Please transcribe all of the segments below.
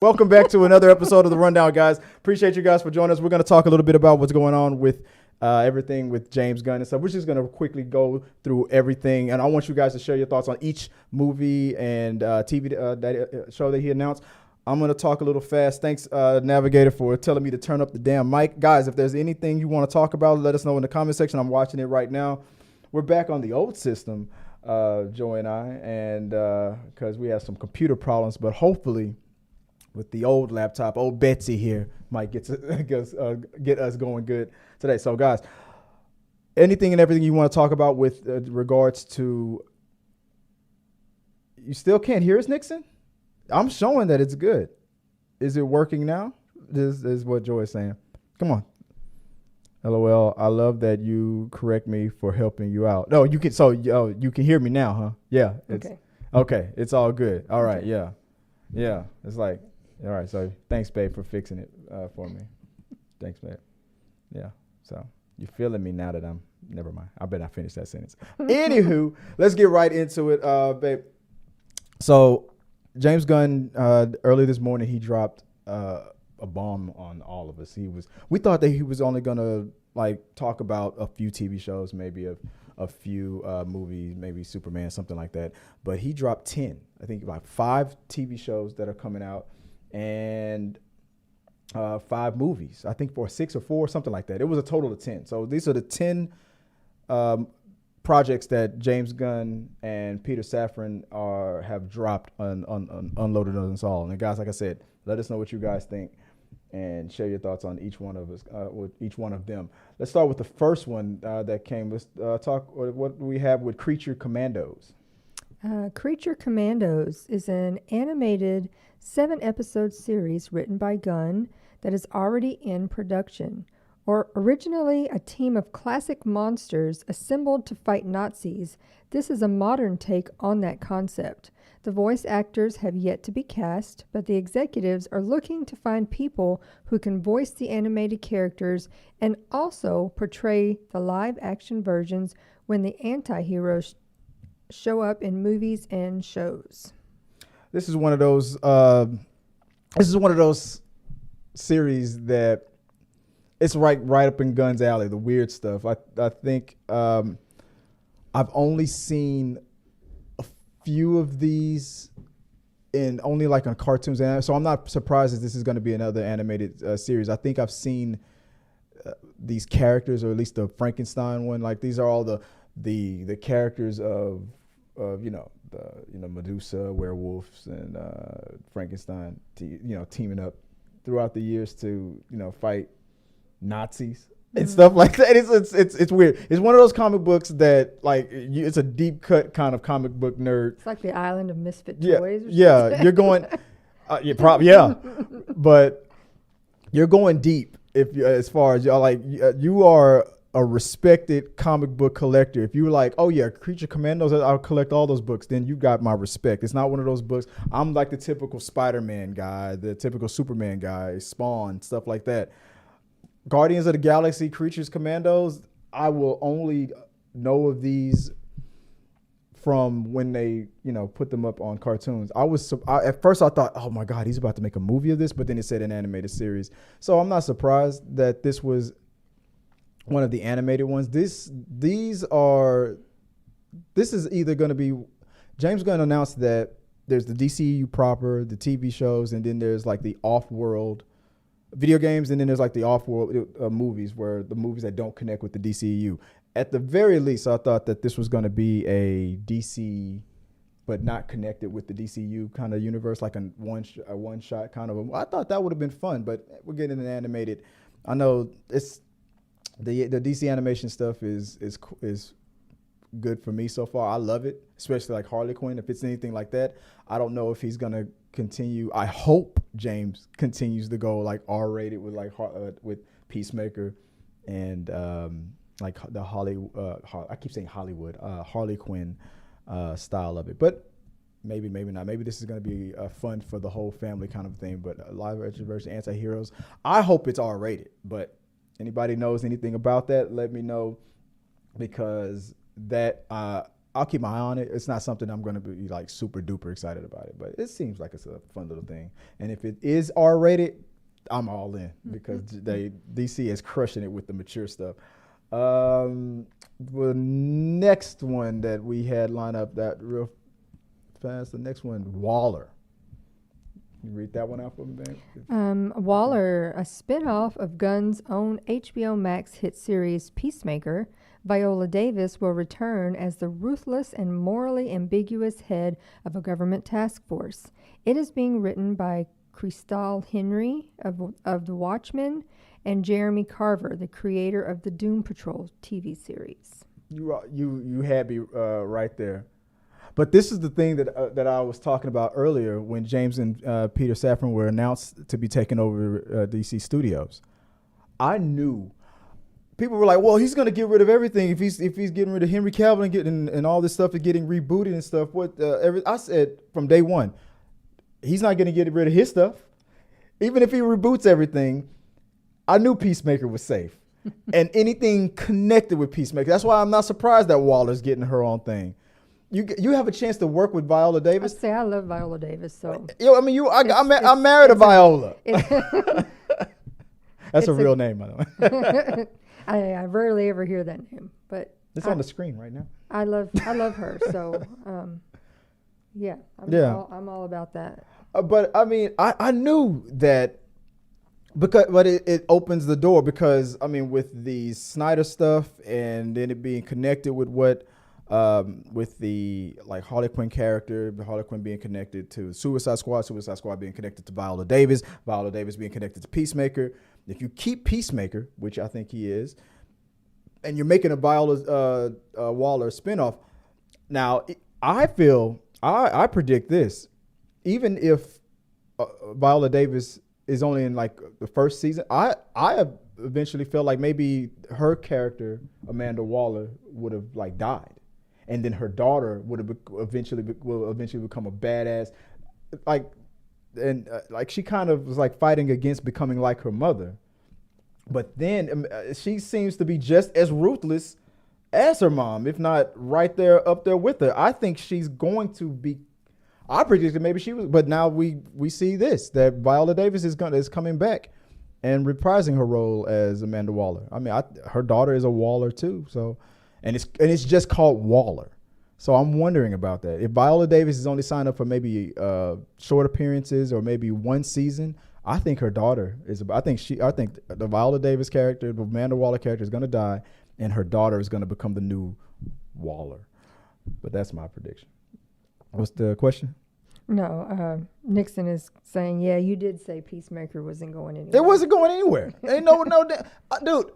Welcome back to another episode of The Rundown, guys. Appreciate you guys for joining us. We're going to talk a little bit about what's going on with everything with James Gunn and stuff. We're just going to quickly go through everything, and I want you guys to share your thoughts on each movie and TV show that he announced. I'm going to talk a little fast. Thanks, Navigator, for telling me to turn up the damn mic. Guys, if there's anything you want to talk about, let us know in the comment section. I'm watching it right now. We're back on the old system, Joey and I, and because we have some computer problems, but hopefully with the old laptop, old Betsy here might get us going good today. So, guys, anything and everything you want to talk about with regards to, you still can't hear us, Nixon? I'm showing that it's good. Is it working now? This is what Joy is saying. Come on. LOL. I love that you correct me for helping you out. No, you can. So you can hear me now, huh? Yeah. Okay. It's all good. All right. Okay. Yeah. It's like, all right. So thanks, babe, for fixing it for me. Thanks, babe. Yeah. So you're feeling me now that never mind. I bet I finished that sentence. Anywho, let's get right into it, babe. So James Gunn, early this morning, he dropped a bomb on all of us. We thought that he was only gonna talk about a few TV shows, maybe a few movies, maybe Superman, something like that. But he dropped 10, I think, like 5 TV shows that are coming out, and 5 movies. I think for 6 or 4, something like that. It was a total of 10. So these are the 10 projects that James Gunn and Peter Safran have dropped unloaded on us all. And guys, like I said, let us know what you guys think and share your thoughts on each one of us, with each one of them. Let's start with the first one that came. Let's talk what we have with Creature Commandos. Creature Commandos is an animated 7-episode series written by Gunn that is already in production. Originally a team of classic monsters assembled to fight Nazis, this is a modern take on that concept. The voice actors have yet to be cast, but the executives are looking to find people who can voice the animated characters and also portray the live-action versions when the anti-heroes show up in movies and shows. This is one of those series that it's right up in Gunn's alley, the weird stuff. I think I've only seen a few of these in only on cartoons, so I'm not surprised that this is going to be another animated series. I think I've seen these characters, or at least the Frankenstein one. These are all the characters of Medusa, werewolves, and Frankenstein, teaming up throughout the years to fight Nazis and stuff like that. It's weird. It's one of those comic books that it's a deep cut kind of comic book nerd. It's like the Island of Misfit Toys. Yeah, you're going. But you're going deep as far as you are a respected comic book collector. If you were like, oh yeah, Creature Commandos, I'll collect all those books, then you got my respect. It's not one of those books. I'm like the typical Spider-Man guy, the typical Superman guy, Spawn, stuff like that. Guardians of the Galaxy, Creatures Commandos, I will only know of these from when they, put them up on cartoons. At first I thought, oh my God, he's about to make a movie of this, but then it said an animated series. So I'm not surprised that this was one of the animated ones. This is either going to be, James Gunn announced that there's the DCEU proper, the TV shows, and then there's the off-world video games, and then there's the off-world movies, where the movies that don't connect with the DCEU. At the very least, I thought that this was going to be a DC, but not connected with the DCU kind of universe, like a one-shot kind of. I thought that would have been fun, but we're getting an animated. I know it's the DC animation stuff is good for me so far. I love it, especially Harley Quinn. If it's anything like that, I don't know if he's gonna continue. I hope James continues to go R-rated with Peacemaker and the I keep saying Hollywood, Harley Quinn style of it. But maybe not. Maybe this is gonna be fun for the whole family kind of thing. But a live action version, anti-heroes. I hope it's R-rated. But anybody knows anything about that, let me know, because that I I'll keep my eye on it. It's not something I'm going to be like super duper excited about it, but it seems like it's a fun little thing. And if it is R-rated, I'm all in because DC is crushing it with the mature stuff. The next one that we had lined up that real fast. The next one, Waller. You read that one out for me, man? Waller, a spinoff of Gunn's own HBO Max hit series Peacemaker. Viola Davis will return as the ruthless and morally ambiguous head of a government task force. It is being written by Crystal Henry of The Watchmen and Jeremy Carver, the creator of the Doom Patrol TV series. You had me right there. But this is the thing that I was talking about earlier when James and Peter Safran were announced to be taking over DC Studios. I knew people were like, "Well, he's going to get rid of everything if he's getting rid of Henry Cavill and all this stuff is getting rebooted and stuff." I said from day one, he's not going to get rid of his stuff, even if he reboots everything. I knew Peacemaker was safe, and anything connected with Peacemaker. That's why I'm not surprised that Waller's getting her own thing. You have a chance to work with Viola Davis. I love Viola Davis, so. I'm married to Viola. That's a real name, by the way. I rarely ever hear that name, but it's on the screen right now. I love her, so yeah. I'm all about that. But I mean, I knew that but it opens the door because I mean, with the Snyder stuff and then it being connected with what. With the like Harley Quinn character, Harley Quinn being connected to Suicide Squad being connected to Viola Davis being connected to Peacemaker. If you keep Peacemaker, which I think he is, and you're making a Viola Waller spinoff, now I predict this, even if Viola Davis is only in like the first season, I have eventually felt like maybe her character Amanda Waller would have like died. And then her daughter will eventually become a badass, like she kind of was like fighting against becoming like her mother, but then she seems to be just as ruthless as her mom, if not right there up there with her. I think she's going to be. I predicted maybe she was, but now we see this that Viola Davis is coming back and reprising her role as Amanda Waller. I mean, her daughter is a Waller too, so. And it's just called Waller. So I'm wondering about that. If Viola Davis is only signed up for maybe short appearances or maybe one season, I think her daughter is. I think the Viola Davis character, the Amanda Waller character, is going to die, and her daughter is going to become the new Waller. But that's my prediction. What's the question? No, Nixon is saying, yeah, you did say Peacemaker wasn't going anywhere. It wasn't going anywhere. Ain't no, dude.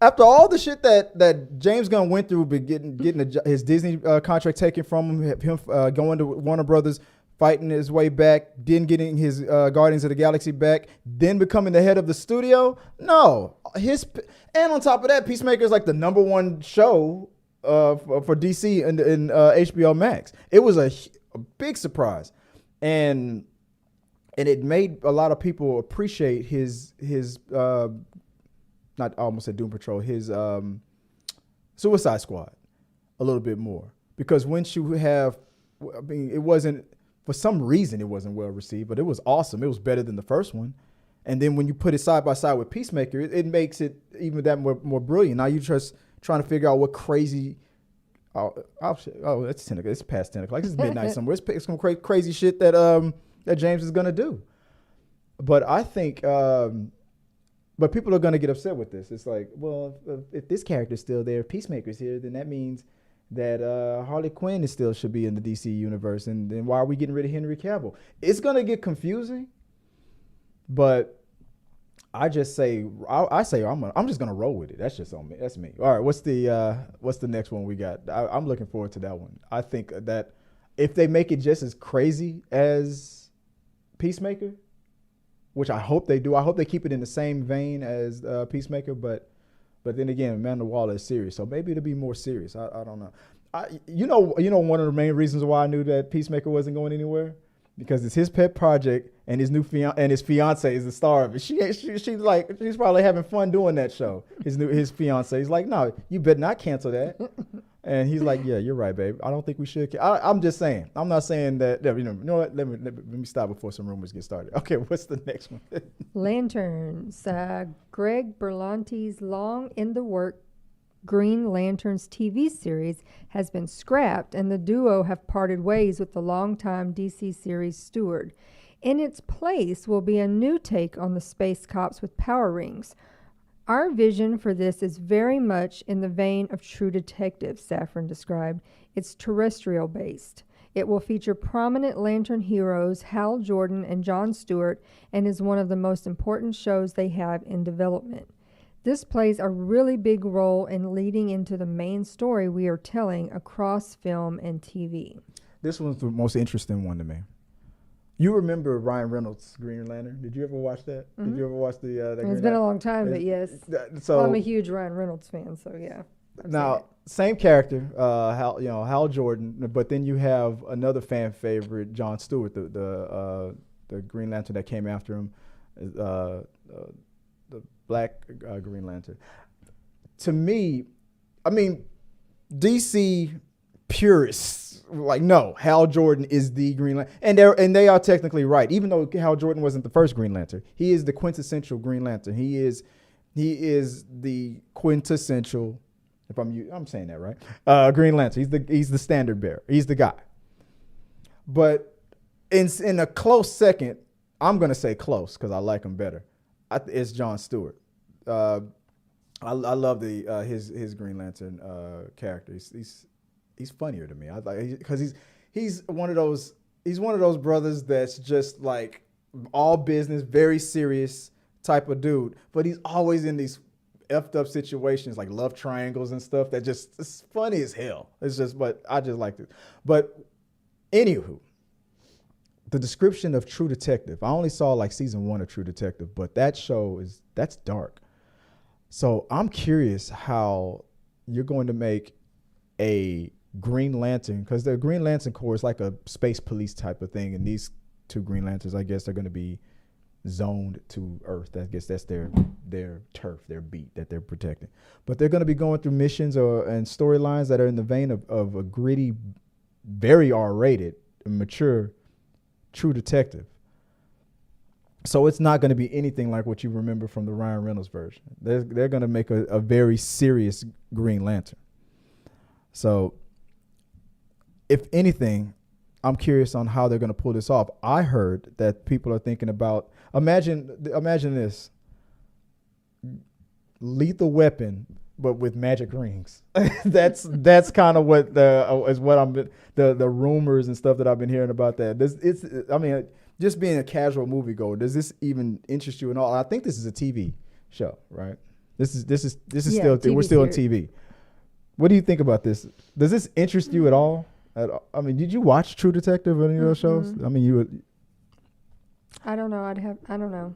After all the shit that James Gunn went through, getting his Disney contract taken from him going to Warner Brothers, fighting his way back, then getting his Guardians of the Galaxy back, then becoming the head of the studio. No, and on top of that, Peacemaker is like the #1 show for DC in HBO Max. It was a big surprise, and it made a lot of people appreciate his. Not almost said Doom Patrol, his Suicide Squad a little bit more. Because once you have, I mean, it wasn't, for some reason it wasn't well received, but it was awesome. It was better than the first one. And then when you put it side by side with Peacemaker, it makes it even that more brilliant. Now you're just trying to figure out what crazy, it's 10 o'clock, it's past 10 o'clock, it's midnight somewhere. It's some crazy shit that James is going to do. But I think, but people are going to get upset with this. It's like, well, if this character's still there, if Peacemaker's here, then that means that Harley Quinn should be in the DC universe. And then why are we getting rid of Henry Cavill? It's going to get confusing. But I just say, I'm just going to roll with it. That's just on me. That's me. All right. What's the next one we got? I'm looking forward to that one. I think that if they make it just as crazy as Peacemaker, which I hope they do. I hope they keep it in the same vein as Peacemaker, but then again, Amanda Waller is serious, so maybe it'll be more serious. I don't know. You know, one of the main reasons why I knew that Peacemaker wasn't going anywhere, because it's his pet project, and his his fiance is the star of it. She's probably having fun doing that show. His fiance is like, no, you better not cancel that. And he's like, yeah, you're right, babe. I don't think we should. I'm just saying. I'm not saying that. You know what? Let me stop before some rumors get started. Okay, what's the next one? Lanterns. Greg Berlanti's long in the work Green Lanterns TV series has been scrapped, and the duo have parted ways with the longtime DC series steward. In its place will be a new take on the space cops with power rings. Our vision for this is very much in the vein of True Detective, Safran described. It's terrestrial based. It will feature prominent Lantern heroes Hal Jordan and Jon Stewart, and is one of the most important shows they have in development. This plays a really big role in leading into the main story we are telling across film and TV. This one's the most interesting one to me. You remember Ryan Reynolds' Green Lantern? Did you ever watch that? Mm-hmm. Did you ever watch the It's been a long time, but yes. So I'm a huge Ryan Reynolds fan, so yeah. Now, same character, Hal Jordan, but then you have another fan favorite, Jon Stewart, the Green Lantern that came after him, the Black Green Lantern. To me, I mean, DC purists like, no, Hal Jordan is the Green Lantern, and they are technically right. Even though Hal Jordan wasn't the first Green Lantern, he is the quintessential Green Lantern. He is the quintessential. If I'm saying that right, Green Lantern. He's the standard bearer. He's the guy. But in a close second, I'm gonna say close because I like him better. It's Jon Stewart. I love his Green Lantern character. He's funnier to me. I like because he's one of those brothers that's just like all business, very serious type of dude. But he's always in these effed up situations like love triangles and stuff that just it's funny as hell. It's just, but I just like it. But anywho, the description of True Detective. I only saw like season 1 of True Detective, but that show that's dark. So I'm curious how you're going to make a Green Lantern, because the Green Lantern Corps is like a space police type of thing, and these two Green Lanterns, I guess, are going to be zoned to Earth. I guess that's their turf, their beat that they're protecting. But they're going to be going through missions and storylines that are in the vein of a gritty, very R-rated, mature True Detective. So it's not going to be anything like what you remember from the Ryan Reynolds version. They're going to make a very serious Green Lantern. So if anything, I'm curious on how they're going to pull this off. I heard that people are thinking about, imagine this, Lethal Weapon, but with magic rings. that's kind of what the rumors and stuff that I've been hearing about that. Just being a casual moviegoer, does this even interest you at all? I think this is a TV show, right? This is still TV we're still series. on TV. What do you think about this? Does this interest you at all? Did you watch True Detective or any of those shows? I mean, I don't know. I don't know.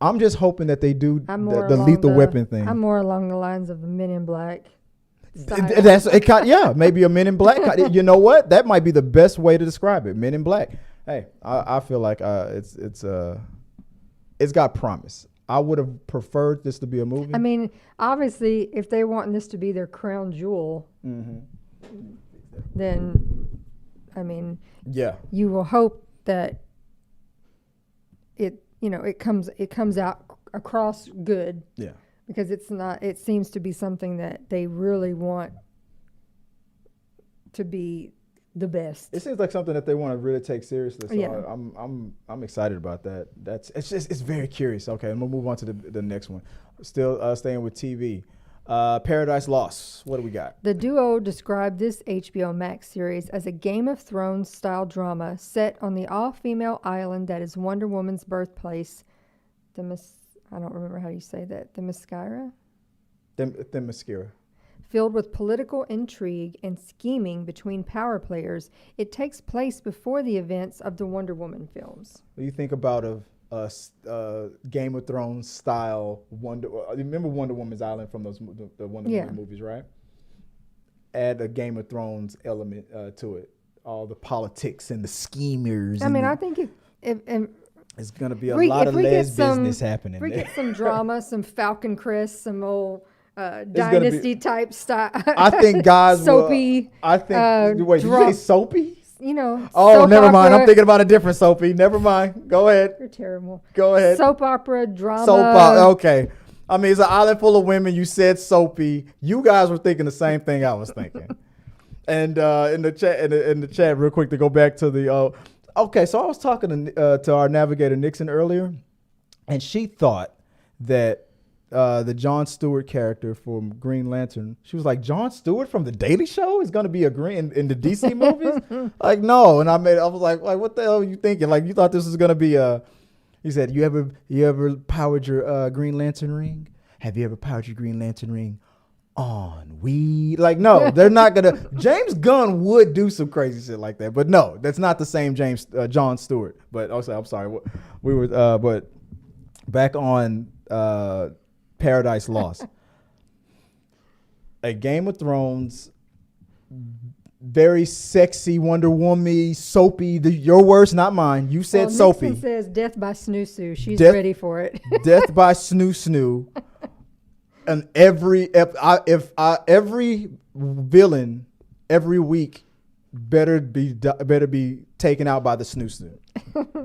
I'm just hoping that they do the along Lethal Weapon thing. I'm more along the lines of the Men in Black style. That's it. Yeah, maybe a Men in Black. You know what? That might be the best way to describe it. Men in Black. Hey, I feel like it's got promise. I would have preferred this to be a movie. I mean, obviously, if they want this to be their crown jewel, then, I mean, yeah, you will hope that it comes out across good. Yeah, because it's not. It seems to be something that they really want to be the best. It seems like something that they want to really take seriously. So Yeah. I'm excited about that. It's very curious. Okay, I'm gonna move on to the next one. Still staying with TV. Paradise Lost. What do we got? The duo described this HBO Max series as a Game of Thrones style drama set on the all-female island that is Wonder Woman's birthplace. I don't remember how you say that. Themyscira? Themyscira. Filled with political intrigue and scheming between power players, it takes place before the events of the Wonder Woman films. What do you think about a Game of Thrones style remember Wonder Woman's Island from the Wonder Woman movies, right? Add a Game of Thrones element to it. All the politics and the schemers. I think it's going to be a lot of business happening. If we get some drama, some Falcon Crest, some old dynasty type style. I think guys soapy. I think. Wait, did you say soapy? Oh, soap never mind. opera. I'm thinking about a different soapy. Never mind. Go ahead. You're terrible. Go ahead. Soap opera, drama. Okay. I mean, it's an island full of women. You said soapy. You guys were thinking the same thing I was thinking. And in the chat, real quick to go back to the. Okay, so I was talking to our navigator Nixon earlier, and she thought that the Jon Stewart character from Green Lantern, she was like, Jon Stewart from The Daily Show is going to be a Green in the DC movies? Like, no. And I was like, what the hell are you thinking? Like, you thought this was going to be he said, you ever powered your Green Lantern ring? Have you ever powered your Green Lantern ring on weed? Like, no, they're not going to. James Gunn would do some crazy shit like that. But no, that's not the same Jon Stewart. But also, I'm sorry. We were, but back on Paradise Lost. A Game of Thrones, very sexy, Wonder Woman, soapy. Your words, not mine. You said soapy. Nixon says death by snoo-snoo. She's ready for it. Death by snoo-snoo. And every villain every week better be taken out by the snoo-snoo.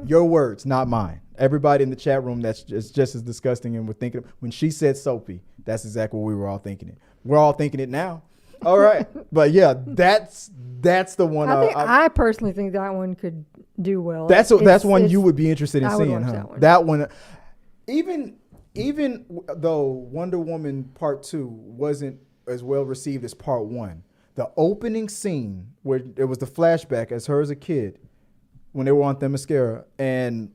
Your words, not mine. Everybody in the chat room that's just as disgusting and we're thinking when she said soapy, that's exactly what we were all thinking it. We're all thinking it now. All right. But yeah, that's the one. I personally think that one could do well. That's one you would be interested in seeing, huh? That one. Even though Wonder Woman Part 2 wasn't as well received as Part 1, the opening scene where it was the flashback as her as a kid when they were on Themyscira, and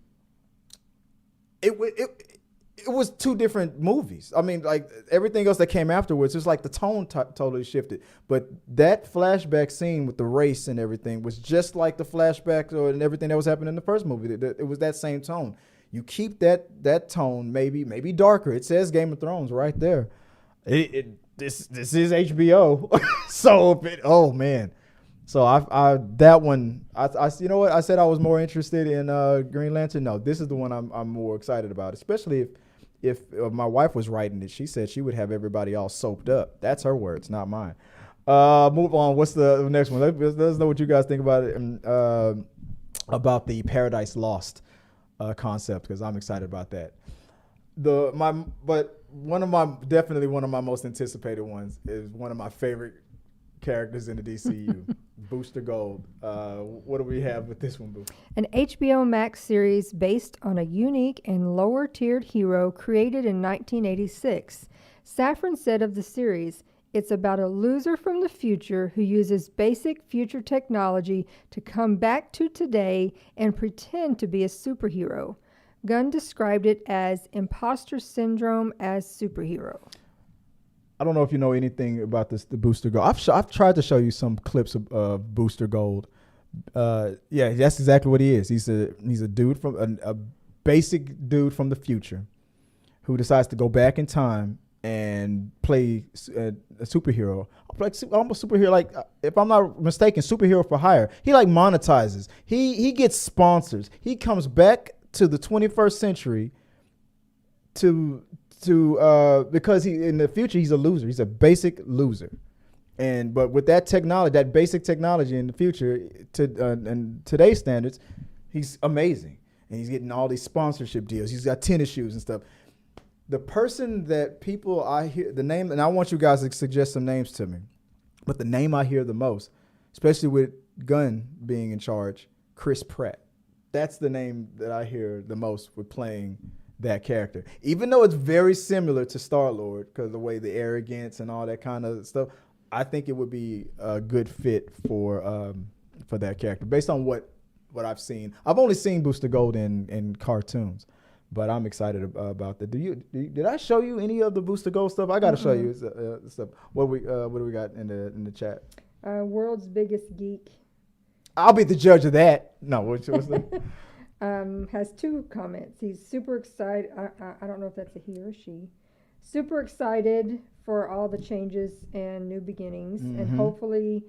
it was two different movies. I mean, like everything else that came afterwards, it's like the tone totally shifted. But that flashback scene with the race and everything was just like the flashback and everything that was happening in the first movie. It was that same tone. You keep that tone, maybe darker. It says Game of Thrones right there. This is HBO, so oh man. So I that one I you know what I said I was more interested in Green Lantern. No, this is the one I'm more excited about, especially if my wife was writing it. She said she would have everybody all soaped up. That's her words, not mine. Move on. What's the next one? Let us know what you guys think about it and about the Paradise Lost concept, because I'm excited about that. But one of my most anticipated ones is one of my favorite characters in the DCU, Booster Gold. What do we have with this one, Boo? An HBO Max series based on a unique and lower-tiered hero created in 1986. Safran said of the series, "It's about a loser from the future who uses basic future technology to come back to today and pretend to be a superhero." Gunn described it as imposter syndrome as superhero. I don't know if you know anything about the Booster Gold. I've tried to show you some clips of Booster Gold. Yeah, that's exactly what he is. He's a dude from a basic dude from the future who decides to go back in time and play a superhero. Almost superhero, like if I'm not mistaken, superhero for hire. He like monetizes. He gets sponsors. He comes back to the 21st century to because he in the future he's a loser. He's a basic loser, but with that technology, that basic technology in the future and today's standards, he's amazing, and he's getting all these sponsorship deals. He's got tennis shoes and stuff. The person that people I hear the name, and I want you guys to suggest some names to me, but the name I hear the most, especially with Gunn being in charge, Chris Pratt. That's the name that I hear the most with playing that character, even though it's very similar to Star-Lord because of the way the arrogance and all that kind of stuff. I think it would be a good fit for that character based on what I've seen. I've only seen Booster Gold in cartoons, but I'm excited about that. Did I show you any of the Booster Gold stuff? I got to show you stuff. What do we got in the chat? World's biggest geek. I'll be the judge of that. No, what's that? Has two comments. He's super excited. I don't know if that's a he or she. Super excited for all the changes and new beginnings, and hopefully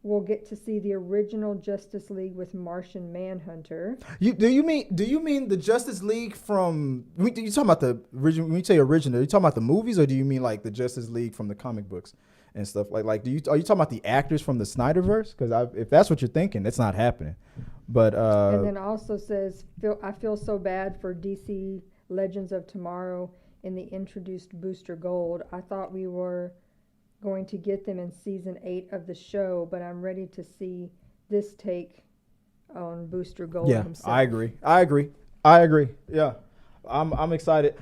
we'll get to see the original Justice League with Martian Manhunter. Do you mean the Justice League from? You talking about the original? When you say original, are you talking about the movies, or do you mean like the Justice League from the comic books and stuff? Like are you talking about the actors from the Snyderverse? Because if that's what you're thinking, it's not happening. But and then also says, I feel so bad for DC Legends of Tomorrow in the introduced Booster Gold. I thought we were going to get them in season 8 of the show, but I'm ready to see this take on Booster Gold himself. I agree. Yeah, I'm excited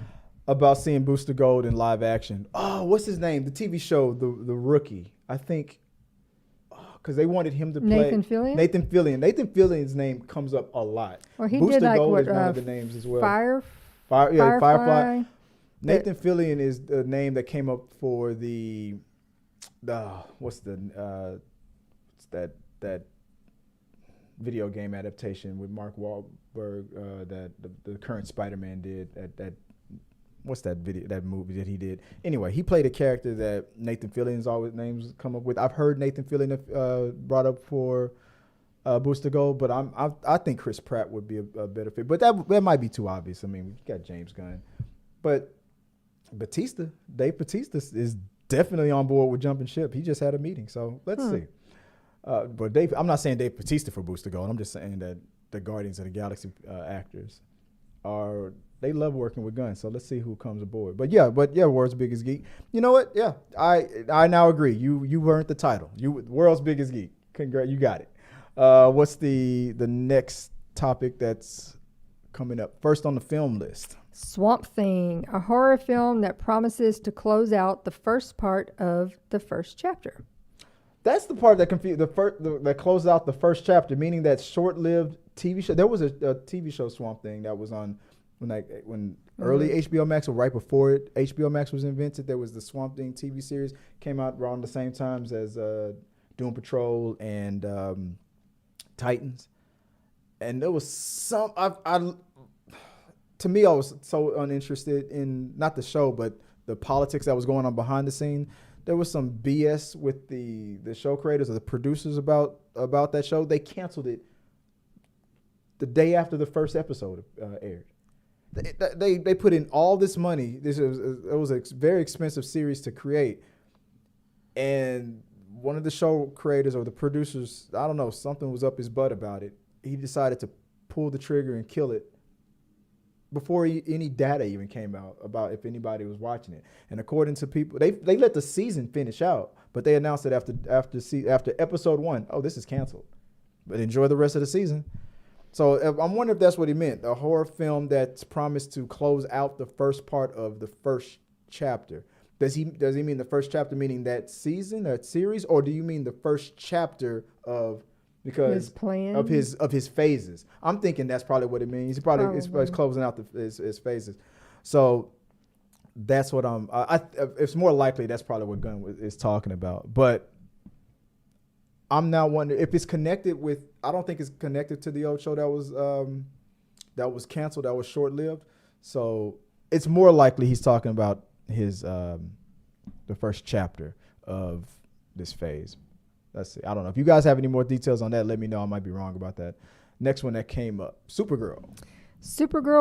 about seeing Booster Gold in live action. Oh, what's his name? The TV show, the Rookie. I think because they wanted him to play Nathan Fillion. Nathan Fillion's name comes up a lot. Well, he Booster did like Gold what, is one of the names as well. Firefly. Nathan Fillion is the name that came up for the what's that video game adaptation with Mark Wahlberg that the current Spider-Man did that what's that movie that he did? Anyway, he played a character that Nathan Fillion's always names come up with. I've heard Nathan Fillion brought up for Booster Gold, but I think Chris Pratt would be a better fit. But that might be too obvious. I mean, we got James Gunn, but Dave Bautista is definitely on board with jumping ship. He just had a meeting, so let's see. But I'm not saying Dave Bautista for Booster Gold. I'm just saying that the Guardians of the Galaxy actors they love working with Gunn. So let's see who comes aboard. But yeah, World's Biggest Geek. You know what? Yeah, I now agree. You earned the title. You World's Biggest Geek. Congrats, you got it. What's the next topic that's coming up? First on the film list. Swamp Thing, a horror film that promises to close out the first part of the first chapter. That's the part that confused that closed out the first chapter, meaning that short-lived TV show. There was a TV show Swamp Thing that was on when early HBO Max or right before HBO Max was invented. There was the Swamp Thing TV series came out around the same times as Doom Patrol and Titans, and there was some to me, I was so uninterested in not the show, but the politics that was going on behind the scene. There was some BS with the show creators or the producers about that show. They canceled it the day after the first episode aired. They put in all this money. It was a very expensive series to create, and one of the show creators or the producers, I don't know, something was up his butt about it. He decided to pull the trigger and kill it before any data even came out about if anybody was watching it. And according to people, they let the season finish out, but they announced it after episode 1, oh, this is canceled. But enjoy the rest of the season. So I'm wondering if that's what he meant, a horror film that's promised to close out the first part of the first chapter. Does he mean the first chapter meaning that season, that series, or do you mean the first chapter of his plan of his phases? I'm thinking that's probably what it means. He probably is closing out his phases. So that's what it's more likely that's probably what Gunn is talking about. But I'm now wondering if it's connected with. I don't think it's connected to the old show that was canceled, that was short lived. So it's more likely he's talking about his the first chapter of this phase. Let's see. I don't know. If you guys have any more details on that, let me know. I might be wrong about that. Next one that came up, Supergirl,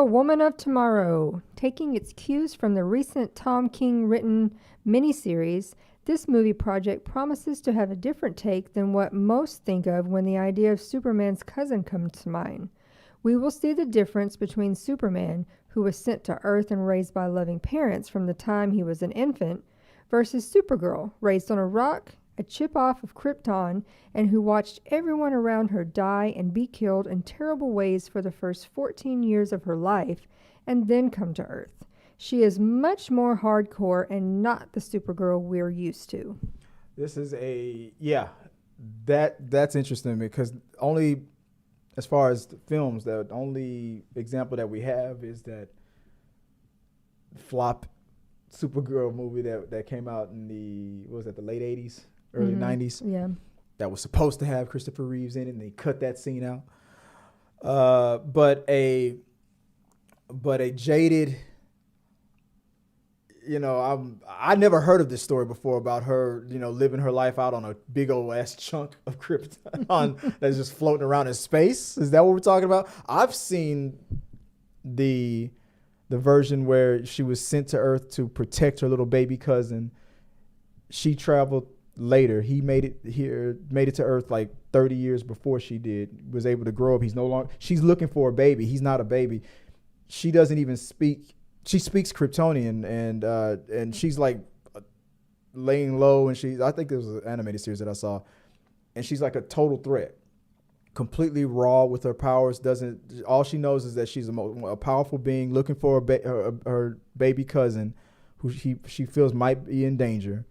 Woman of Tomorrow. Taking its cues from the recent Tom King written miniseries, this movie project promises to have a different take than what most think of when the idea of Superman's cousin comes to mind. We will see the difference between Superman, who was sent to Earth and raised by loving parents from the time he was an infant, versus Supergirl, raised on a rock, a chip off of Krypton, and who watched everyone around her die and be killed in terrible ways for the first 14 years of her life, and then come to Earth. She is much more hardcore and not the Supergirl we're used to. This is that's interesting because only as far as the films, the only example that we have is that flop Supergirl movie that came out in the late 80s, early 90s. Yeah. That was supposed to have Christopher Reeves in it, and they cut that scene out. But a jaded, I never heard of this story before about her, living her life out on a big old ass chunk of Krypton that's just floating around in space. Is that what we're talking about? I've seen the version where she was sent to Earth to protect her little baby cousin. She traveled later. He made it to Earth like 30 years before she did, was able to grow up. He's no longer, she's looking for a baby. He's not a baby. She doesn't even speak. She speaks Kryptonian, and she's like laying low, and I think there was an animated series that I saw, and she's like a total threat, completely raw with her powers. All she knows is that she's a powerful being looking for her baby cousin, who she feels might be in danger,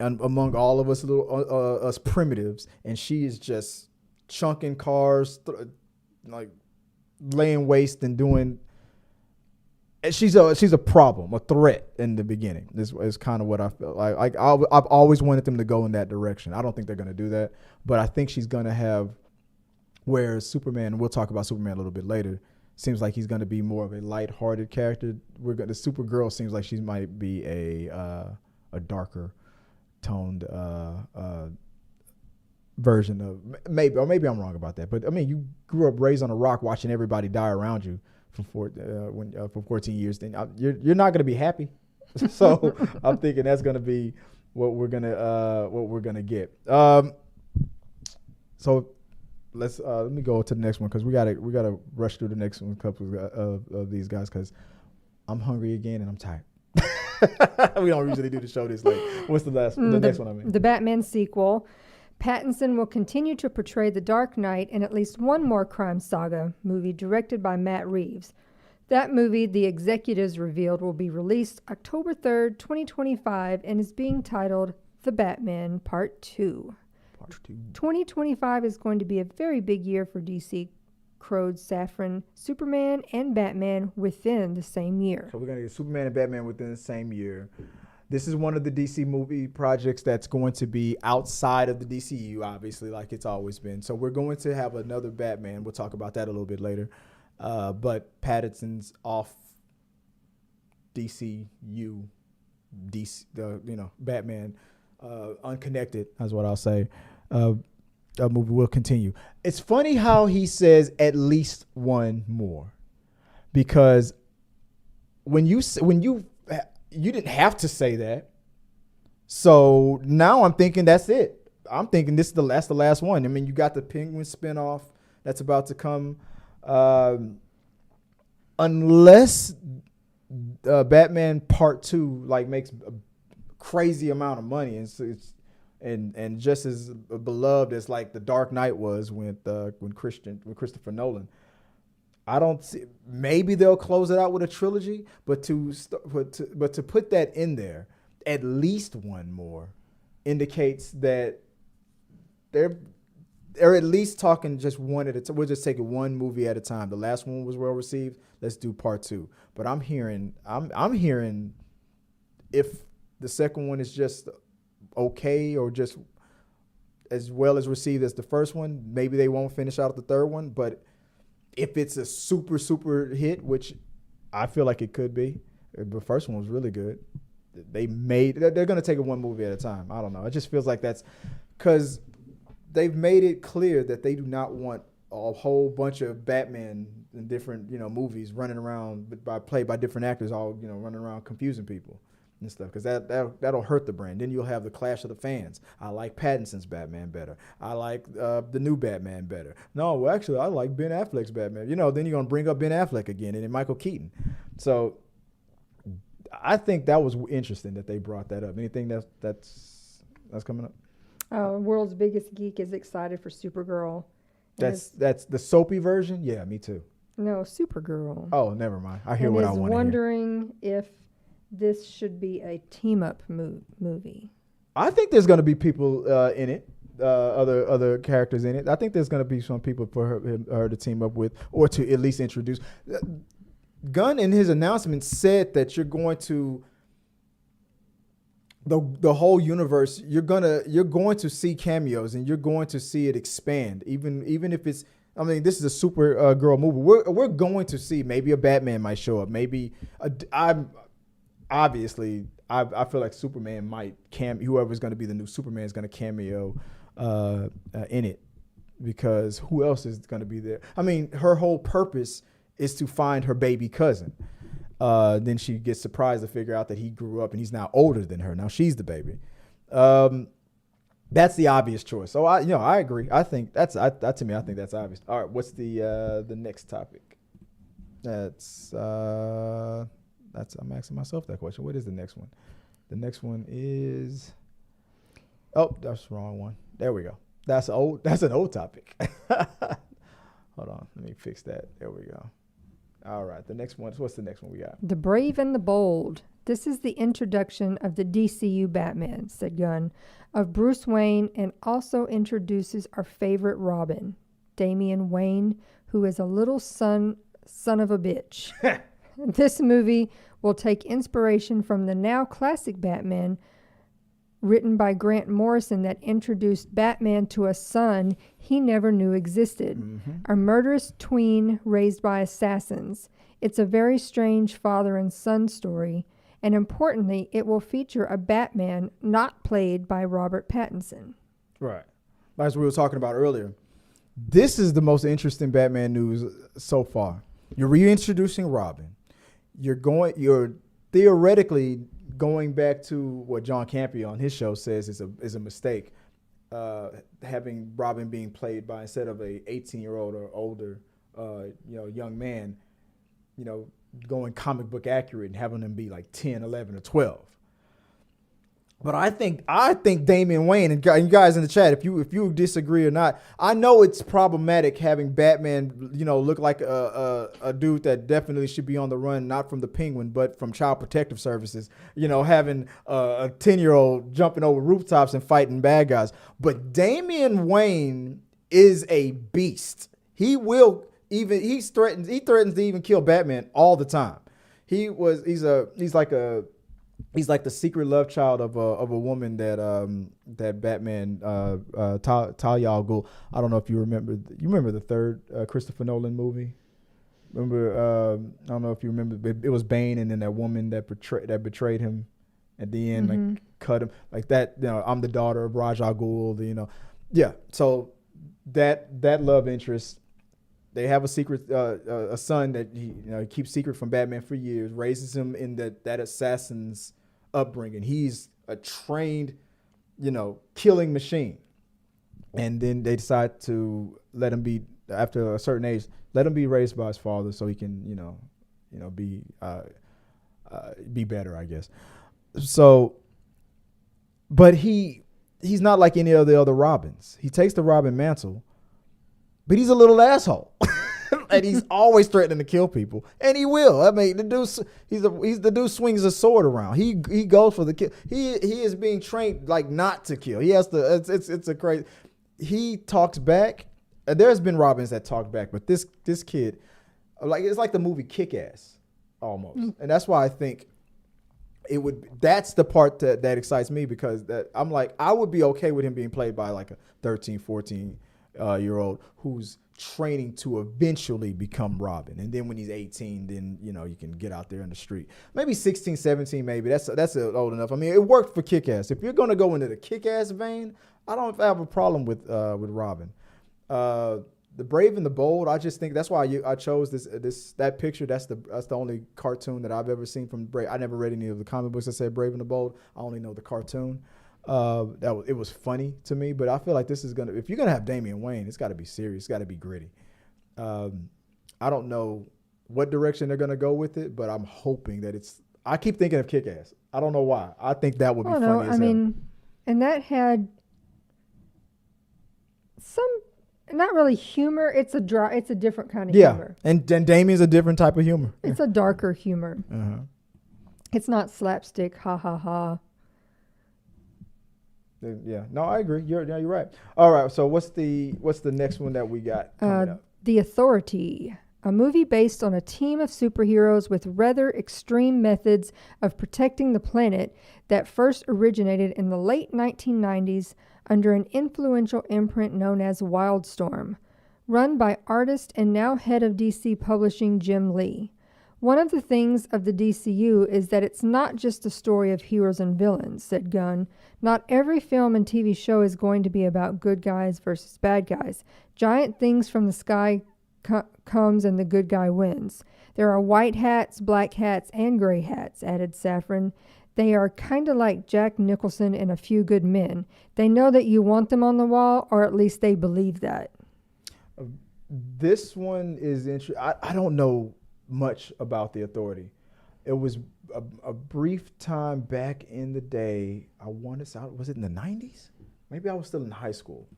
and among all of us us primitives, and she is just chunking cars, like laying waste and doing. She's a problem, a threat in the beginning. This is kind of what I felt like. I've always wanted them to go in that direction. I don't think they're going to do that, but I think she's going to have. Whereas Superman, and we'll talk about Superman a little bit later, seems like he's going to be more of a lighthearted character. The Supergirl seems like she might be a darker toned version of maybe I'm wrong about that. But I mean, you grew up raised on a rock watching everybody die around you for 14 years, then you're not going to be happy. So I'm thinking that's going to be what we're gonna get. So let me go to the next one, because we gotta rush through the next one, couple of these guys, because I'm hungry again and I'm tired. We don't usually do the show this late. What's the next one? I mean, the Batman sequel. Pattinson will continue to portray the Dark Knight in at least one more crime saga movie directed by Matt Reeves. That movie, the executives revealed, will be released October 3rd, 2025, and is being titled The Batman Part 2. 2025 is going to be a very big year for DC. Crowed Safran, Superman and Batman within the same year. So we're going to get Superman and Batman within the same year. This is one of the DC movie projects that's going to be outside of the DCU, obviously, like it's always been. So we're going to have another Batman. We'll talk about that a little bit later. But Pattinson's off DCU, Batman, unconnected, that's what I'll say. Movie will continue. It's funny how he says at least one more, because when you didn't have to say that. So now I'm thinking that's it. I'm thinking that's the last one. I mean, you got the Penguin spinoff that's about to come, unless Batman Part 2 makes a crazy amount of money, and just as beloved as like the Dark Knight was when Christopher Nolan. I don't see. Maybe they'll close it out with a trilogy, but to put that in there, at least one more, indicates that they're at least talking just one at a time. We're just taking one movie at a time. The last one was well received. Let's do Part 2. But I'm hearing if the second one is just okay or just as well as received as the first one, maybe they won't finish out the third one. But if it's a super, super hit, which I feel like it could be, the first one was really good. They're going to take it one movie at a time. I don't know. It just feels like that's because they've made it clear that they do not want a whole bunch of Batman in different, movies running around played by different actors, all, running around confusing people and stuff, because that'll hurt the brand. Then you'll have the clash of the fans. I like Pattinson's Batman better. I like the new Batman better. No, well, actually, I like Ben Affleck's Batman. Then you're going to bring up Ben Affleck again and then Michael Keaton. So I think that was interesting that they brought that up. Anything that's coming up? World's Biggest Geek is excited for Supergirl. That's the soapy version? Yeah, me too. No, Supergirl. Oh, never mind. I hear what I want to hear. Wondering if this should be a team-up movie. I think there's going to be people in it, other characters in it. I think there's going to be some people for her to team up with, or to at least introduce. Gunn in his announcement said that you're going to the whole universe. You're going to see cameos, and you're going to see it expand, even if it's. I mean, this is a Supergirl movie. We're going to see maybe a Batman might show up. Maybe obviously, I feel like Superman might whoever's going to be the new Superman is going to cameo in it, because who else is going to be there? I mean, her whole purpose is to find her baby cousin. Then she gets surprised to figure out that he grew up and he's now older than her. Now she's the baby. That's the obvious choice. So I agree. I think that's to me. I think that's obvious. All right, what's the next topic? I'm asking myself that question. What is the next one? The next one is, that's the wrong one. There we go. That's an old topic. Hold on, let me fix that. There we go. All right, the next one. What's the next one we got? The Brave and the Bold. This is the introduction of the DCU Batman, said Gunn, of Bruce Wayne, and also introduces our favorite Robin, Damian Wayne, who is a little son of a bitch. This movie will take inspiration from the now classic Batman, written by Grant Morrison, that introduced Batman to a son he never knew existed, a murderous tween raised by assassins. It's a very strange father and son story, and importantly, it will feature a Batman not played by Robert Pattinson. Right. As we were talking about earlier, this is the most interesting Batman news so far. You're reintroducing Robin. You're theoretically going back to what John Campea on his show says is a mistake, having Robin being played by, instead of a 18-year-old or older, young man, going comic book accurate and having them be like 10, 11, or 12. But I think Damian Wayne, and you guys in the chat, if you disagree or not, I know it's problematic having Batman, look like a dude that definitely should be on the run, not from the Penguin, but from Child Protective Services, having a 10-year-old jumping over rooftops and fighting bad guys. But Damian Wayne is a beast. He threatens to even kill Batman all the time. He's like the secret love child of a woman that Batman, Talia al Ghul. I don't know if you remember. You remember the third Christopher Nolan movie? Remember? I don't know if you remember. But it was Bane, and then that woman that betrayed him at the end, like cut him like that. I'm the daughter of Ra's al Ghul. Yeah. So that love interest. They have a secret, a son that he keeps secret from Batman for years, raises him in that assassin's upbringing. He's a trained, killing machine. And then they decide to let him be, after a certain age, let him be raised by his father so he can, be better, I guess. So, but he's not like any of the other Robins. He takes the Robin mantle, but he's a little asshole. And he's always threatening to kill people, and he will. I mean, the dude swings a sword around. He goes for the kill. He is being trained like not to kill. He has to. It's a crazy. He talks back. There's been Robins that talk back, but this kid, it's like the movie Kick-Ass almost, and that's why I think it would. That's the part that excites me, because I'm like, I would be okay with him being played by like a 13, 14 year old who's training to eventually become Robin. And then when he's 18, then you can get out there in the street. Maybe 16, 17, maybe that's old enough. I mean, it worked for Kick-Ass. If you're going to go into the Kick-Ass vein, I don't have a problem with Robin. The Brave and the Bold, I just think that's why I chose that picture. That's the only cartoon that I've ever seen from Brave. I never read any of the comic books that said Brave and the Bold. I only know the cartoon. It was funny to me, but I feel like this is if you're gonna have Damian Wayne, it's got to be serious, it's got to be gritty. I don't know what direction they're gonna go with it, but I'm hoping that I keep thinking of Kick-Ass. I don't know why. I think that would be funny as hell. I mean, and that had some, not really humor. It's a different kind of humor. And Damian's a different type of humor. It's a darker humor. It's not slapstick, ha ha ha. Yeah, no, I agree. You're right. All right, so what's the next one that we got coming up? The Authority, a movie based on a team of superheroes with rather extreme methods of protecting the planet that first originated in the late 1990s under an influential imprint known as Wildstorm, run by artist and now head of DC Publishing Jim Lee. One of the things of the DCU is that it's not just a story of heroes and villains, said Gunn. Not every film and TV show is going to be about good guys versus bad guys. Giant things from the sky comes and the good guy wins. There are white hats, black hats, and gray hats, added Safran. They are kind of like Jack Nicholson and A Few Good Men. They know that you want them on the wall, or at least they believe that. This one is interesting. I don't know much about The Authority. It was a brief time back in the day. I want to say, was it in the 90s? Maybe I was still in high school,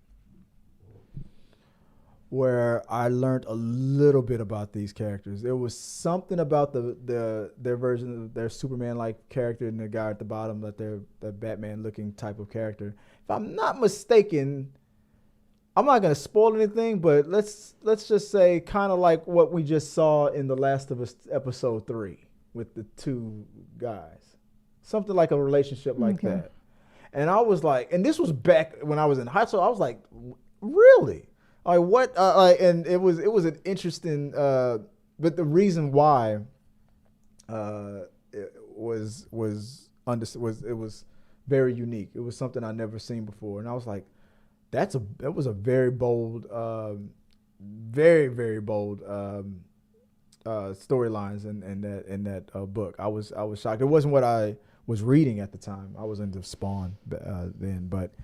where I learned a little bit about these characters. There was something about their version of their Superman-like character and the guy at the bottom, that they're the Batman-looking type of character. If I'm not mistaken, I'm not going to spoil anything, but let's just say kind of like what we just saw in The Last of Us episode 3 with the two guys. Something like a relationship like that. And I was like, and this was back when I was in high school. I was like, really? Like what? And it was an interesting. But the reason why it was very unique. It was something I never seen before, and I was like, that was a very bold, very very bold storylines in that book. I was shocked. It wasn't what I was reading at the time. I was into Spawn then, but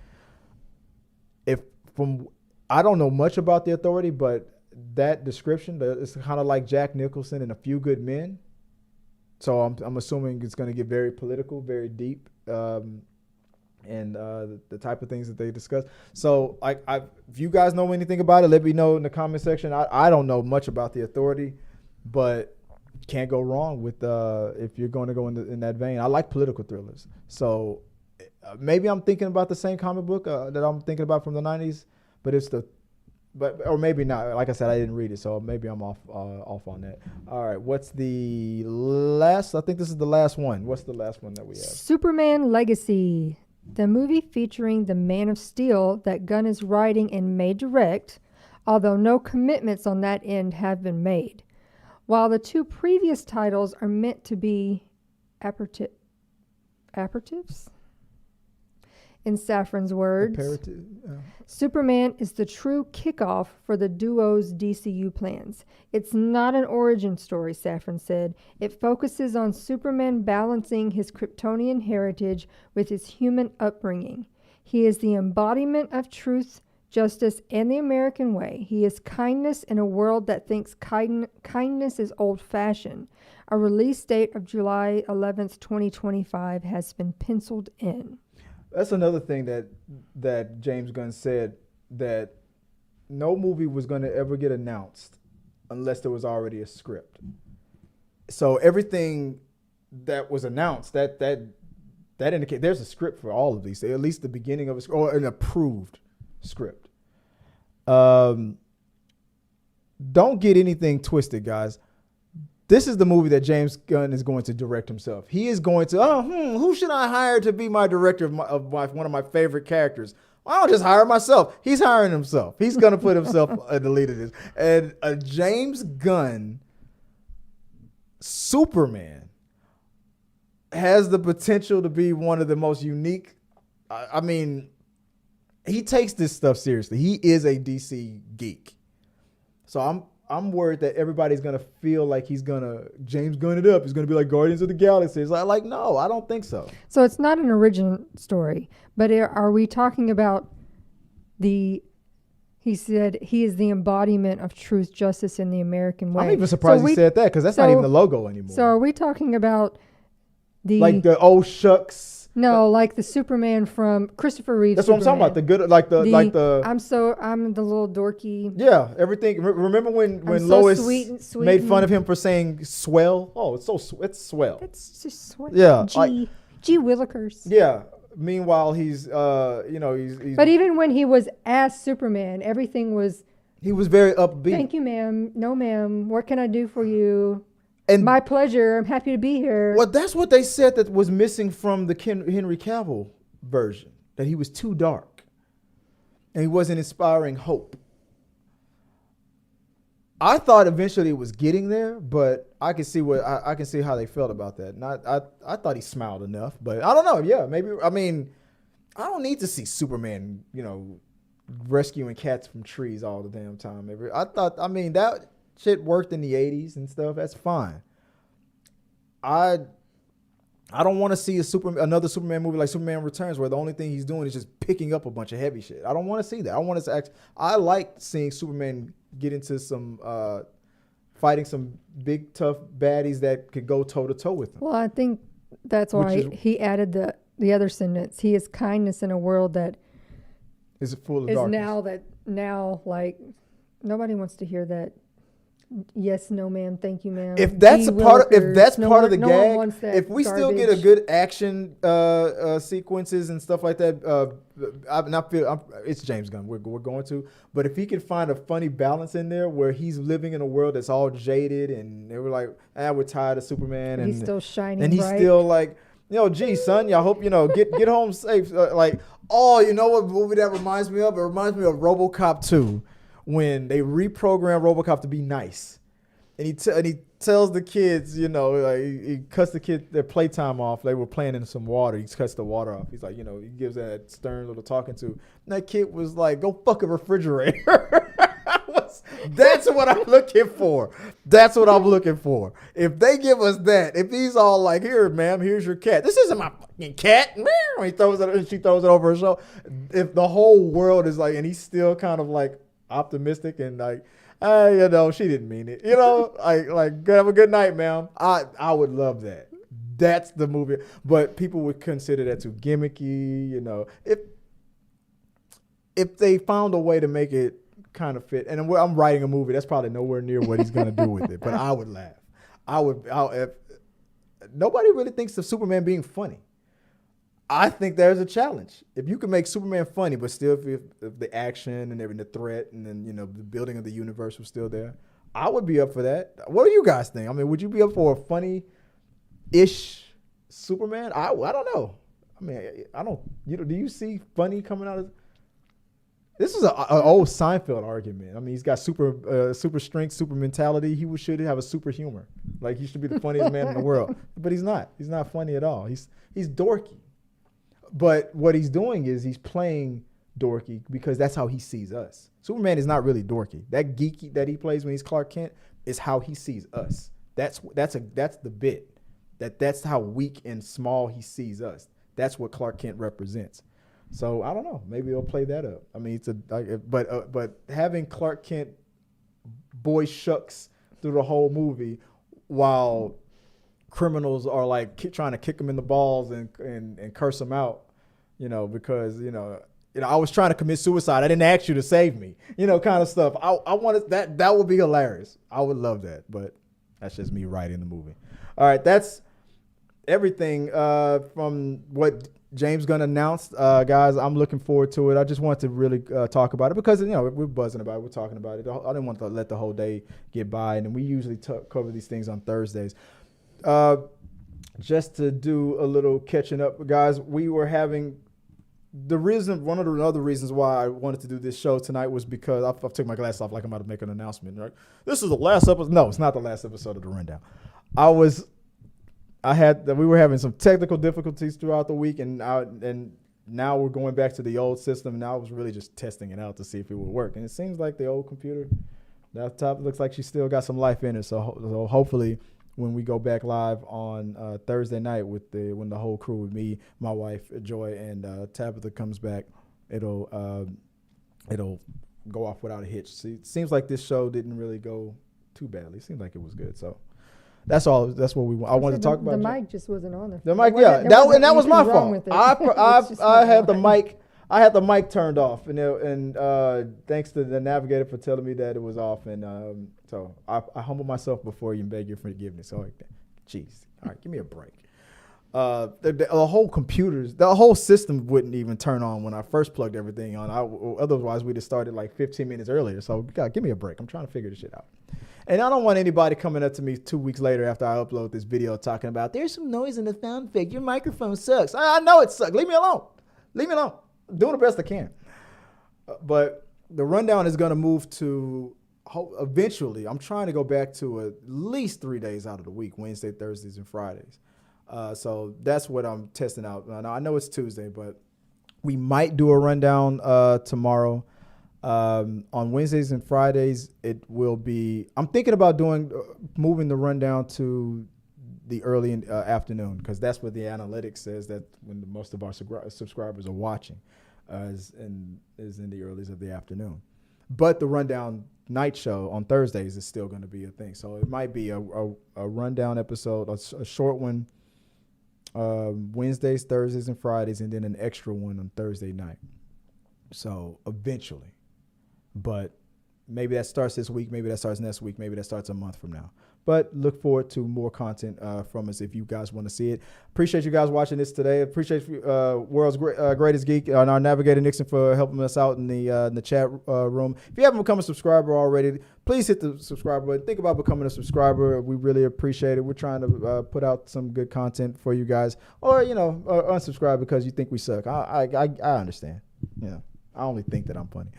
I don't know much about The Authority, but that description, it's kind of like Jack Nicholson and A Few Good Men. So I'm assuming it's going to get very political, very deep, and the type of things that they discuss. So if you guys know anything about it, let me know in the comment section. I don't know much about The Authority, but can't go wrong with if you're going to go in that vein. I like political thrillers. So maybe I'm thinking about the same comic book that I'm thinking about from the 90s. Or maybe not. Like I said, I didn't read it, so maybe I'm off on that. All right, what's the last? I think this is the last one. What's the last one that we have? Superman Legacy, the movie featuring the Man of Steel that Gunn is writing and may direct, although no commitments on that end have been made. While the two previous titles are meant to be aperitives, in Safran's words, Superman is the true kickoff for the duo's DCU plans. It's not an origin story, Safran said. It focuses on Superman balancing his Kryptonian heritage with his human upbringing. He is the embodiment of truth, justice, and the American way. He is kindness in a world that thinks kindness is old-fashioned. A release date of July 11th, 2025 has been penciled in. That's another thing that James Gunn said, that no movie was going to ever get announced unless there was already a script. So everything that was announced, that indicates there's a script for all of these, at least the beginning of a script, or an approved script. Don't get anything twisted, guys. This is the movie that James Gunn is going to direct himself. He is going to, who should I hire to be my director of one of my favorite characters? Well, I'll just hire myself. He's hiring himself. He's going to put himself in the lead of this. And a James Gunn Superman has the potential to be one of the most unique. I mean, he takes this stuff seriously. He is a DC geek. So I'm worried that everybody's going to feel like he's going to James Gunn it up. He's going to be like Guardians of the Galaxy. It's like, no, I don't think so. So it's not an original story, but are we talking about he said he is the embodiment of truth, justice, and the American way. I'm even surprised he said that, because that's not even the logo anymore. So are we talking about like the old shucks? No, like the Superman from Christopher Reeve. That's what I'm talking about. The good, I'm the little dorky. Yeah, everything. Remember when Lois made fun of him for saying swell? Oh, it's swell. It's just swell. Yeah, Gee Willikers. Yeah. Meanwhile, he's he's. But even when he was as Superman, everything was. He was very upbeat. Thank you, ma'am. No, ma'am. What can I do for you? And my pleasure. I'm happy to be here. Well, that's what they said that was missing from the Henry Cavill version, that he was too dark and he wasn't inspiring hope. I thought eventually it was getting there, but I can see I can see how they felt about that. And I thought he smiled enough, but I don't know. Yeah, maybe. I mean, I don't need to see Superman, rescuing cats from trees all the damn time. I mean, that shit worked in the 80s and stuff. That's fine. I don't want to see another Superman movie like Superman Returns where the only thing he's doing is just picking up a bunch of heavy shit. I don't want to see that. I want to I like seeing Superman get into some fighting some big tough baddies that could go toe to toe with him. Well, I think that's why he added the other sentence. He is kindness in a world that is full of darkness. Now like nobody wants to hear that. Yes, no, ma'am. Thank you, ma'am. If that's part of the gag, if we still get a good action sequences and stuff like that, it's James Gunn. We're going to, but if he can find a funny balance in there where he's living in a world that's all jaded and they were like, we're tired of Superman, and he's still shining, and he's still like, gee, son, I hope get home safe. You know what movie that reminds me of? It reminds me of RoboCop 2. When they reprogram RoboCop to be nice, and he tells the kids, he cuts the kid their playtime off. They were playing in some water. He cuts the water off. He's like, he gives that stern little talking to. And that kid was like, "Go fuck a refrigerator." That's what I'm looking for. That's what I'm looking for. If they give us that, if he's all like, "Here, ma'am, here's your cat. This isn't my fucking cat." He throws it, and she throws it over her shoulder. If the whole world is like, and he's still kind of like optimistic and like, she didn't mean it. Like have a good night, ma'am. I would love that. That's the movie. But people would consider that too gimmicky, If they found a way to make it kind of fit, and I'm writing a movie, that's probably nowhere near what he's gonna do with it. But I would laugh. If nobody really thinks of Superman being funny. I think there's a challenge. If you can make Superman funny, but still if the action and the threat and then, the building of the universe was still there, I would be up for that. What do you guys think? I mean, would you be up for a funny-ish Superman? I don't know. I mean, I don't, do you see funny coming out of this? Is an old Seinfeld argument. I mean, he's got super strength, super mentality. He should have a super humor. Like, he should be the funniest man in the world. But he's not. He's not funny at all. He's dorky. But what he's doing is he's playing dorky because that's how he sees us. Superman is not really dorky. That geeky that he plays when he's Clark Kent is how he sees us. That's the bit. That's how weak and small he sees us. That's what Clark Kent represents. So I don't know. Maybe they'll play that up. I mean, but having Clark Kent boy shucks through the whole movie while criminals are like trying to kick him in the balls and curse him out, because I was trying to commit suicide. I didn't ask you to save me, kind of stuff. I wanted that would be hilarious. I would love that, but that's just me writing the movie. All right, that's everything from what James Gunn announced, guys. I'm looking forward to it. I just wanted to really talk about it because we're buzzing about it. We're talking about it. I didn't want to let the whole day get by, and we usually cover these things on Thursdays. Just to do a little catching up, guys, we were having one of the other reasons why I wanted to do this show tonight was because I've took my glasses off like I'm about to make an announcement. Right? This is the last episode. No, it's not the last episode of The Rundown. We were having some technical difficulties throughout the week, and now we're going back to the old system. And I was really just testing it out to see if it would work. And it seems like the old computer, that top looks like she still got some life in it. So hopefully, when we go back live on Thursday night when the whole crew with me, my wife Joy, and Tabitha comes back, it'll go off without a hitch. See, it seems like this show didn't really go too badly. It seemed like it was good. So that's all. That's what I wanted to talk about. The mic just wasn't on there. The mic, yeah. That was my fault. I had the mic. I had the mic turned off, and thanks to the navigator for telling me that it was off, and so I humble myself before you and beg your forgiveness. So, jeez, all right, give me a break. The whole system wouldn't even turn on when I first plugged everything on. Otherwise, we'd have started like 15 minutes earlier. So, God, give me a break. I'm trying to figure this shit out. And I don't want anybody coming up to me 2 weeks later after I upload this video talking about there's some noise in the sound effect. Your microphone sucks. I know it sucks. Leave me alone. I'm doing the best I can. But the rundown is going to move to eventually, I'm trying to go back to at least 3 days out of the week, Wednesday, Thursdays, and Fridays. So that's what I'm testing out. Now, I know it's Tuesday, but we might do a rundown tomorrow. On Wednesdays and Fridays, it will be. I'm thinking about moving the rundown to the early afternoon, because that's what the analytics says that when most of our subscribers are watching, is in the earlies of the afternoon. But the rundown night show on Thursdays is still going to be a thing. So it might be a rundown episode, a short one, Wednesdays, Thursdays, and Fridays, and then an extra one on Thursday night. So eventually. But maybe that starts this week, maybe that starts next week, maybe that starts a month from now. But look forward to more content from us if you guys want to see it. Appreciate you guys watching this today. Appreciate World's Greatest Geek and our Navigator Nixon for helping us out in the chat room. If you haven't become a subscriber already, please hit the subscribe button. Think about becoming a subscriber. We really appreciate it. We're trying to put out some good content for you guys. Or, unsubscribe because you think we suck. I understand. I only think that I'm funny.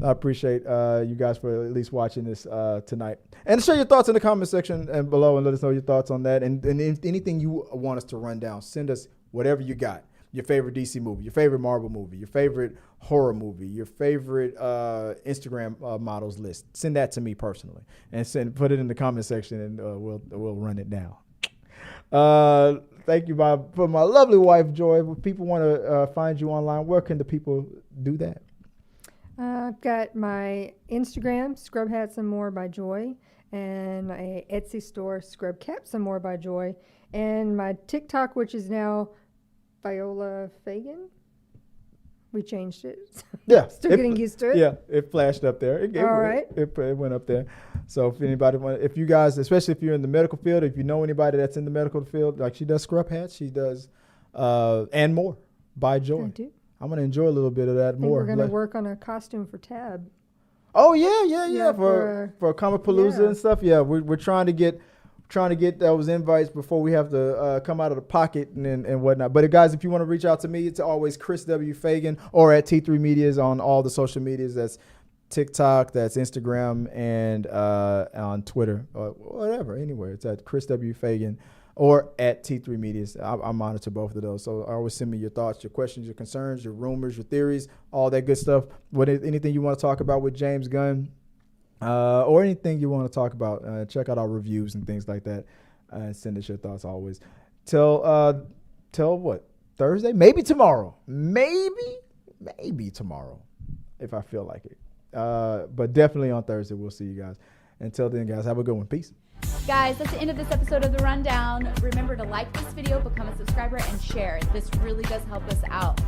I appreciate you guys for at least watching this tonight. And share your thoughts in the comment section and below and let us know your thoughts on that. And if anything you want us to run down, send us whatever you got. Your favorite DC movie, your favorite Marvel movie, your favorite horror movie, your favorite Instagram models list. Send that to me personally. And put it in the comment section and we'll run it down. Thank you for my lovely wife, Joy. If people want to find you online, where can the people do that? I've got my Instagram, Scrub Hats and More by Joy, and my Etsy store, Scrub Caps and More by Joy, and my TikTok, which is now Viola Fagan. We changed it. Yeah. Still getting used to it. Yeah, it flashed up there. It went up there. So if you guys, especially if you're in the medical field, if you know anybody that's in the medical field, like she does Scrub Hats, she does and more by Joy. I do. I'm going to enjoy a little bit of that more. We're going to work on a costume for Tab. Oh, yeah. For Comic Palooza and stuff. Yeah, we're trying to get those invites before we have to come out of the pocket and whatnot. But guys, if you want to reach out to me, it's always Chris W. Fagan or at Th3 Medias on all the social medias. That's TikTok, that's Instagram, and on Twitter or whatever. Anywhere, it's at Chris W. Fagan or at Th3 Medias. I monitor both of those. So always send me your thoughts, your questions, your concerns, your rumors, your theories, all that good stuff. Anything you want to talk about with James Gunn, or anything you want to talk about, check out our reviews and things like that. Send us your thoughts always. Till what? Thursday? Maybe tomorrow. Maybe tomorrow, if I feel like it. But definitely on Thursday. We'll see you guys. Until then, guys, have a good one. Peace. Guys, that's the end of this episode of The Rundown. Remember to like this video, become a subscriber, and share. This really does help us out.